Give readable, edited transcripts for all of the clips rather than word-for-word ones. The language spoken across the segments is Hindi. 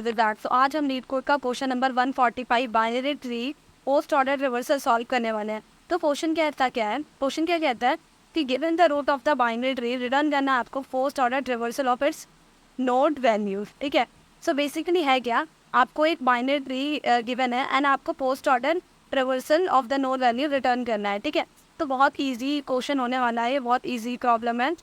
With that. सो आज हम नीट कोड का question number 145 binary tree post order reversal solve करने वाले हैं। तो क्वेश्चन क्या है, क्वेश्चन क्या कहता है कि given the root of the binary tree return करना है आपको post order reversal of its node value. ठीक है, सो बेसिकली है क्या, आपको एक बाइनरी ट्री गिवन है एंड आपको post order reversal of the node value return करना है। ठीक है, तो बहुत ईजी क्वेश्चन होने वाला है, बहुत ईजी प्रॉब्लम है,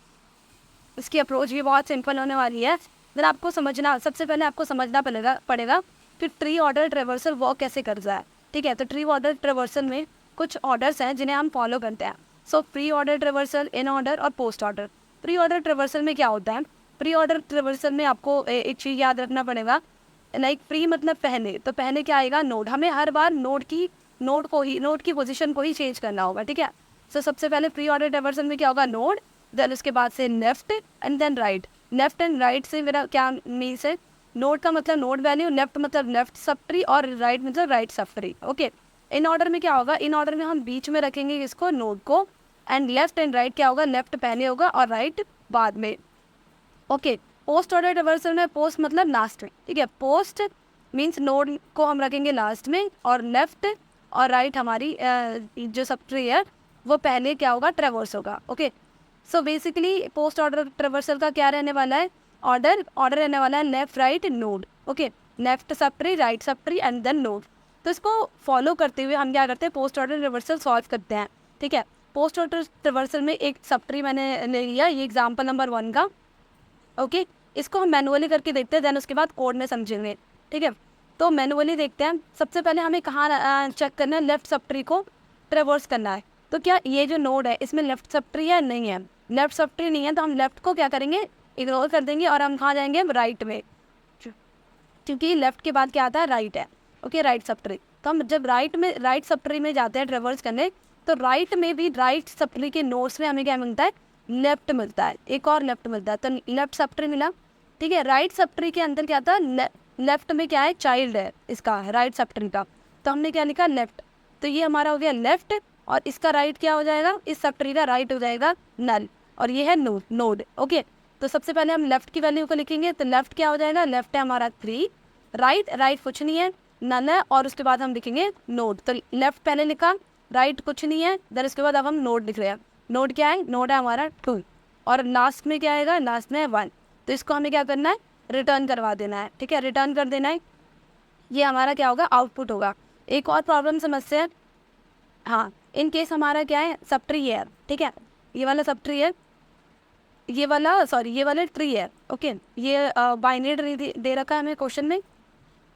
इसकी अप्रोच भी बहुत सिंपल होने वाली है। देन आपको समझना, सबसे पहले आपको समझना पड़ेगा कि ट्री ऑर्डर ट्रेवर्सल वर्क कैसे करता है। ठीक है, तो ट्री ऑर्डर ट्रेवर्सल में कुछ ऑर्डर्स हैं जिन्हें हम फॉलो करते हैं। So pre order traversal, in order और post order. Pre order traversal में क्या होता है, प्री ऑर्डर ट्रेवर्सल में आपको एक चीज़ याद रखना पड़ेगा, लाइक प्री मतलब पहले, तो पहले क्या आएगा नोड, हमें हर बार नोड की पोजीशन को ही चेंज करना होगा। ठीक है, सो सबसे पहले प्री ऑर्डर ट्रेवर्सल में क्या होगा, नोड, देन उसके बाद से left and then right. Left and right से मेरा क्या मीन्स है, नोड का मतलब नोड वैल्यू, लेफ्ट मतलब लेफ्ट सब ट्री और राइट मतलब right subtree. Okay, in order में क्या होगा, इन ऑर्डर में हम बीच में रखेंगे इसको नोड को, एंड लेफ्ट एंड राइट क्या होगा, लेफ्ट पहले होगा और राइट बाद में। ओके, पोस्ट ऑर्डर रिवर्सल में पोस्ट मतलब लास्ट में। ठीक है, पोस्ट मीन्स नोड को हम रखेंगे लास्ट में और लेफ्ट और राइट हमारी जो सब ट्री है वो पहले क्या होगा, ट्रेवर्स होगा। Okay, so basically post order traversal का क्या रहने वाला है, ऑर्डर रहने वाला है left right node. Okay, left subtree, right subtree and then node. तो इसको फॉलो करते हुए हम क्या करते हैं, पोस्ट ऑर्डर रिवर्सल सॉल्व करते हैं। ठीक है, पोस्ट ऑर्डर रिवर्सल में एक सब ट्री मैंने ले लिया, ये एग्जाम्पल नंबर 1 का। ओके, इसको हम मैनुअली करके देखते हैं, देन उसके बाद कोड में समझेंगे। ठीक है, तो मैनुअली देखते हैं। सबसे पहले हमें कहाँ चेक करना है, लेफ्ट सब ट्री को ट्रेवर्स करना है। तो क्या ये जो नोड है इसमें लेफ्ट सब ट्री है, नहीं है, लेफ्ट सब ट्री नहीं है, तो हम लेफ्ट को क्या करेंगे, इग्नोर कर देंगे और हम कहाँ जाएंगे, राइट में, क्योंकि लेफ्ट के बाद क्या आता है, राइट है। ओके, राइट सब ट्री, तो हम जब राइट सब ट्री में जाते हैं ट्रेवर्स करने, तो राइट में भी राइट सब ट्री के नोड्स में हमें क्या मिलता है, लेफ्ट मिलता है, एक और लेफ्ट मिलता है, तो लेफ्ट सब ट्री मिला। ठीक है, राइट सब ट्री के अंदर क्या था, लेफ्ट में क्या है, चाइल्ड है इसका, राइट सब ट्री का, तो हमने क्या लिखा, लेफ्ट, तो ये हमारा हो गया लेफ्ट, और इसका राइट क्या हो जाएगा, इस सब ट्री का राइट हो जाएगा नल, और ये है नोड। ओके, तो सबसे पहले हम लेफ्ट की वैल्यू को लिखेंगे, तो लेफ्ट क्या हो जाएगा, लेफ्ट है हमारा 3, राइट कुछ नहीं है, नल है, और उसके बाद हम लिखेंगे नोड। तो लेफ्ट पहले लिखा, राइट कुछ नहीं है, देन उसके बाद अब हम नोड लिख रहे हैं। नोड क्या है, नोड है हमारा 2, और लास्ट में क्या आएगा, लास्ट में 1, तो इसको हमें क्या करना है, रिटर्न करवा देना है। ठीक है, रिटर्न कर देना है, ये हमारा क्या होगा, आउटपुट होगा। एक और प्रॉब्लम समझते हैं। हाँ, इन केस हमारा क्या है, सब ट्री है। ठीक है, ये वाला सब ट्री है, ये वाला ट्री है। ओके, ये बाइनरी ट्री दे रखा है हमें क्वेश्चन में।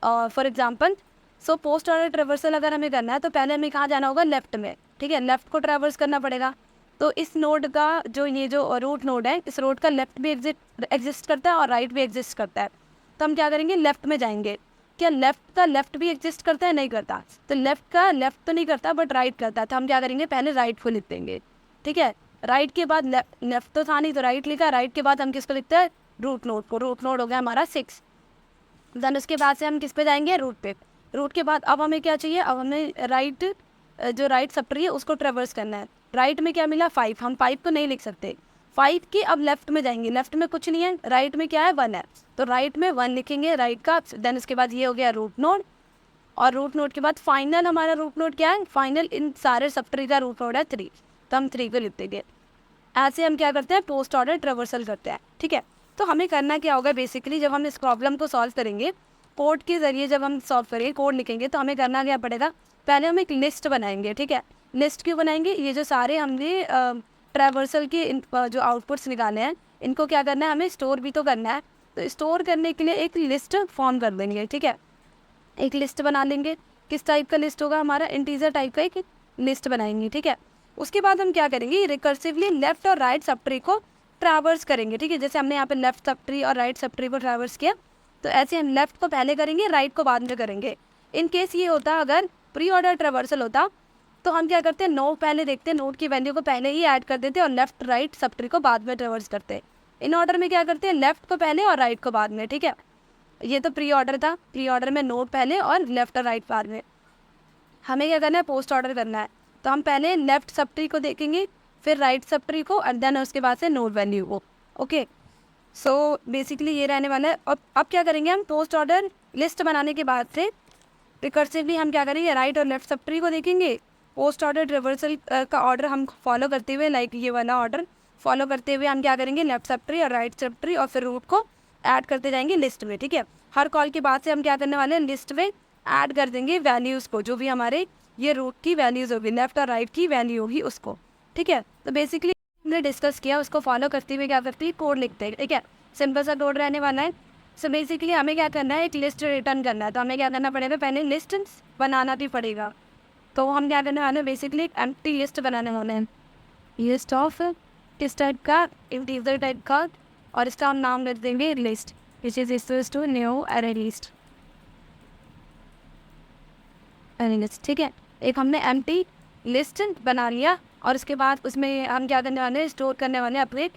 For example, so post order traversal अगर हमें करना है तो पहले हमें कहाँ जाना होगा, लेफ्ट में। ठीक है, लेफ्ट को ट्रेवर्स करना पड़ेगा, तो इस नोड का ये जो रूट नोड है, इस रोड का लेफ्ट भी एग्जिस्ट करता है और राइट भी एग्जिस्ट करता है, तो हम क्या करेंगे, लेफ्ट में जाएंगे। क्या लेफ्ट का लेफ्ट भी एग्जिस्ट करता है, नहीं करता, तो लेफ्ट का लेफ्ट तो नहीं करता बट राइट करता है, तो हम क्या करेंगे, पहले राइट को लिख देंगे। ठीक है, राइट के बाद लेफ्ट तो था नहीं तो राइट लिखा, राइट के बाद हम किसको लिखते हैं, रूट नोड को। रूट नोड हो गया हमारा 6, देन उसके बाद से हम किस पे जाएंगे, रूट पे। रूट के बाद अब हमें क्या चाहिए, अब हमें जो राइट सब ट्री है उसको ट्रेवर्स करना है। राइट में क्या मिला, 5, हम 5 को नहीं लिख सकते, 5 की अब लेफ्ट में जाएंगे, लेफ्ट में कुछ नहीं है, राइट में क्या है, 1 है, तो राइट में 1 लिखेंगे राइट का। देन उसके बाद ये हो गया रूट नोड, और रूट नोड के बाद फाइनल हमारा रूट नोड क्या है, फाइनल इन सारे सब ट्री का रूट नोड है 3, तो हम 3 को लिख देंगे। ऐसे हम क्या करते हैं, पोस्ट ऑर्डर ट्रेवर्सल करते हैं। ठीक है, तो हमें करना क्या होगा, बेसिकली जब हम इस प्रॉब्लम को सॉल्व करेंगे, कोड के ज़रिए जब हम सॉल्व करेंगे, कोड लिखेंगे, तो हमें करना क्या पड़ेगा, पहले हम एक लिस्ट बनाएंगे। ठीक है, लिस्ट क्यों बनाएंगे, ये जो सारे हमने ट्रेवर्सल के जो आउटपुट्स निकाले हैं, इनको क्या करना है, हमें स्टोर भी तो करना है, तो स्टोर करने के लिए एक लिस्ट फॉर्म कर देंगे। ठीक है, एक लिस्ट बना लेंगे, किस टाइप का लिस्ट होगा, हमारा इंटीजर टाइप का एक लिस्ट बनाएंगे। ठीक है, उसके बाद हम क्या करेंगे, रिकर्सिवली लेफ्ट और राइट सब ट्री को ट्रैवर्स करेंगे। ठीक है, जैसे हमने यहाँ पे लेफ्ट सब ट्री और राइट सब ट्री को ट्रैवर्स किया, तो ऐसे हम लेफ्ट को पहले करेंगे, राइट को बाद में करेंगे। इन केस ये होता, अगर प्री ऑर्डर ट्रैवर्सल होता, तो हम क्या करते हैं, नोड पहले देखते हैं, नोड की वैल्यू को पहले ही ऐड कर देते और लेफ्ट राइट सब ट्री को बाद में ट्रैवर्स करते। इन ऑर्डर में क्या करते हैं, लेफ्ट को पहले और राइट को बाद में। ठीक है, ये तो प्री ऑर्डर था, प्री ऑर्डर में नोड पहले और लेफ्ट और राइट बाद में। हमें क्या करना है, पोस्ट ऑर्डर करना है, तो हम पहले लेफ्ट सब ट्री को देखेंगे, फिर राइट सब ट्री को, और देन उसके बाद से नोड वैल्यू को। ओके, सो बेसिकली ये रहने वाला है। अब क्या करेंगे हम, पोस्ट ऑर्डर लिस्ट बनाने के बाद से रिकर्सिवली हम क्या करेंगे, राइट और लेफ्ट सब ट्री को देखेंगे। पोस्ट ऑर्डर रिवर्सल का ऑर्डर हम फॉलो करते हुए, लाइक ये वाला ऑर्डर फॉलो करते हुए हम क्या करेंगे, लेफ्ट सब ट्री और राइट सब ट्री और फिर रूट को ऐड करते जाएंगे लिस्ट में। ठीक है, हर कॉल के बाद से हम क्या करने वाले हैं, लिस्ट में ऐड कर देंगे वैल्यूज़ को, जो भी हमारे ये रूट की वैल्यूज़ होगी, लेफ्ट और राइट की वैल्यू होगी उसको। ठीक है, तो बेसिकली हमने डिस्कस किया, उसको फॉलो करते हुए क्या करते हैं, कोड लिखते हैं। ठीक है, सिंपल सा कोड रहने वाला है। सो बेसिकली हमें क्या करना है, एक लिस्ट रिटर्न करना है। तो हमें क्या करना पड़ेगा, पहले लिस्ट बनाना भी पड़ेगा। तो हम क्या करने वाले हैं, बेसिकली एक एम्प्टी लिस्ट बनाने वाले हैं। लिस्ट ऑफ किस टाइप का, इंटीजर टाइप का, और इसका हम नाम रख देंगे list, which is equals to new array list. ठीक है, एक हमने एम्प्टी लिस्ट बना लिया और उसके बाद उसमें हम क्या करने वाले हैं, स्टोर करने वाले हैं अपने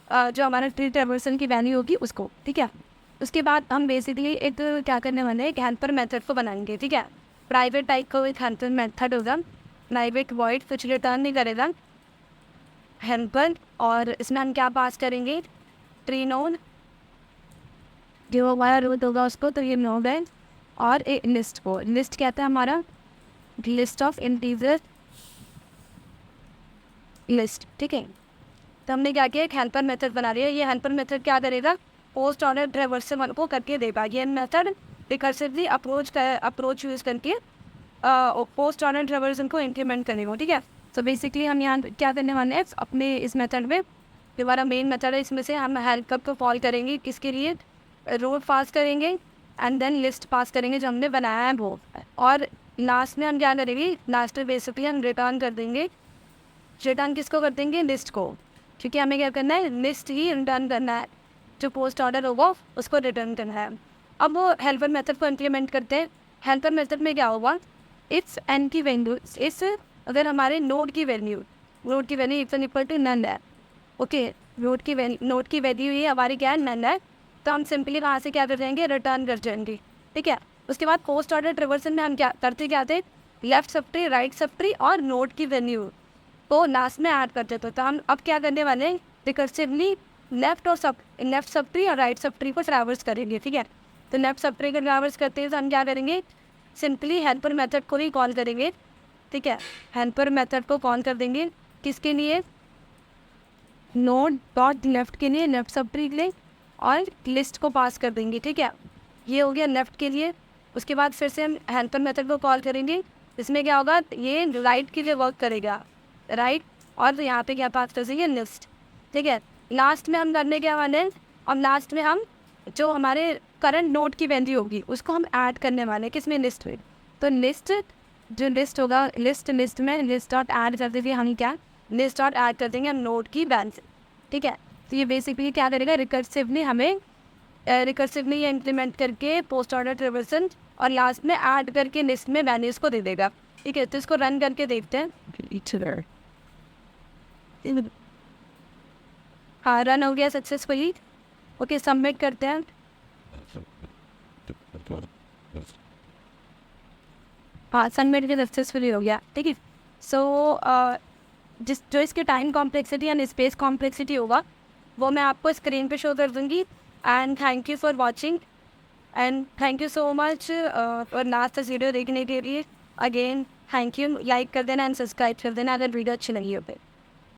जो हमारा ट्री ट्रावर्सल की वैल्यू होगी उसको। ठीक है, उसके बाद हम बेसिकली एक क्या करने वाले हैं, एक हेल्पर मेथड को बनाएंगे। ठीक है, प्राइवेट टाइप का एक हेल्पर मेथड होगा, प्राइवेट वॉइड कुछ रिटर्न नहीं करेगा, हेल्पर। और इसमें हम क्या पास करेंगे, ट्री नोड, जो हमारा रूट होगा उसको, तो ये नोड है। और एक लिस्ट को, लिस्ट कहता है हमारा लिस्ट ऑफ इंटीजर लिस्ट। ठीक है, तो हमने क्या किया, एक हेल्पर मेथड बना लिया। ये हेल्पर मेथड क्या करेगा, पोस्ट ऑर्डर ट्रावर्सल को करके देगा। ये मेथड रिकर्सिवली अप्रोच यूज़ करके पोस्ट ऑर्डर ट्रावर्सल को इंप्लीमेंट करेगा। ठीक है, तो बेसिकली हम यहाँ क्या करने वाले हैं, अपने इस मेथड में जो हमारा मेन मेथड है, इसमें से हम हेल्पर को कॉल करेंगे, किसके लिए, रोड पास करेंगे एंड देन लिस्ट पास करेंगे जो हमने बनाया है वो। और लास्ट में हम क्या करेंगे, लास्ट में बेसिकली हम रिटर्न कर देंगे, रिटर्न किसको कर देंगे, लिस्ट को, क्योंकि हमें क्या करना है, लिस्ट ही रिटर्न करना है, जो पोस्ट ऑर्डर होगा उसको रिटर्न करना है। अब वो हेल्पर मेथड को इम्प्लीमेंट करते हैं। हेल्पर मेथड में क्या होगा, इट्स एन की वैल्यू, इस अगर हमारे नोड की वैल्यू इक्वल टू नन है, ओके, नोड की वैल्यू ये हमारी क्या है, नन है, तो हम सिंपली वहाँ से क्या कर जाएंगे, रिटर्न कर जाएंगे। ठीक है, उसके बाद पोस्ट ऑर्डर ट्रावर्सल में हम क्या क्या थे, left subtree, right subtree और नोड की वैल्यू को लास्ट में ऐड कर देते। तो हम अब क्या करने वाले हैं, रिकर्सिवली लेफ्ट सब ट्री और राइट सब ट्री को ट्रैवर्स करेंगे। ठीक है, तो लेफ्ट सब ट्री को ट्रैवर्स करते हैं तो हम क्या करेंगे, सिंपली हेल्पर मेथड को ही कॉल करेंगे। ठीक है, हेल्पर मेथड को कॉल कर देंगे, किसके लिए, नोड डॉट लेफ्ट के लिए, लेफ्ट सब ट्री के लिए, और लिस्ट को पास कर देंगे। ठीक है, ये हो गया लेफ्ट के लिए। उसके बाद फिर से हम हेल्पर मेथड को कॉल करेंगे, इसमें क्या होगा, ये राइट के लिए वर्क करेगा, राइट, और यहाँ पे क्या पास कर देंगे, लिस्ट। ठीक है, लास्ट में हम करने क्या वाले हैं, और लास्ट में हम जो हमारे करंट नोड की वैल्यू होगी उसको हम ऐड करने वाले हैं, किसमें, लिस्ट में। तो लिस्ट, जो लिस्ट होगा, लिस्ट में लिस्ट डॉट ऐड कर देंगे हम, क्या, लिस्ट डॉट ऐड कर देंगे हम नोड की वैल्यू। ठीक है, तो ये बेसिकली क्या करेगा, रिकर्सिवली हमें रिकर्सिवली ये इम्प्लीमेंट करके पोस्ट ऑर्डर ट्रावर्सल और लास्ट में ऐड करके लिस्ट में वैल्यूज़ को दे देगा। ठीक है, तो इसको रन करके देखते हैं। हाँ, रन हो गया सक्सेसफुली। ओके, सबमिट करते हैं। हाँ, सबमिट के सक्सेसफुली हो गया। ठीक है, सो जो इसके time complexity and space complexity होगा वो मैं आपको स्क्रीन पे शो कर दूँगी। And thank you for watching, and thank you so much और लास्ट तक वीडियो देखने के लिए। अगेन थैंक यू, लाइक कर देना एंड सब्सक्राइब कर देना अगर वीडियो अच्छी लगी हो।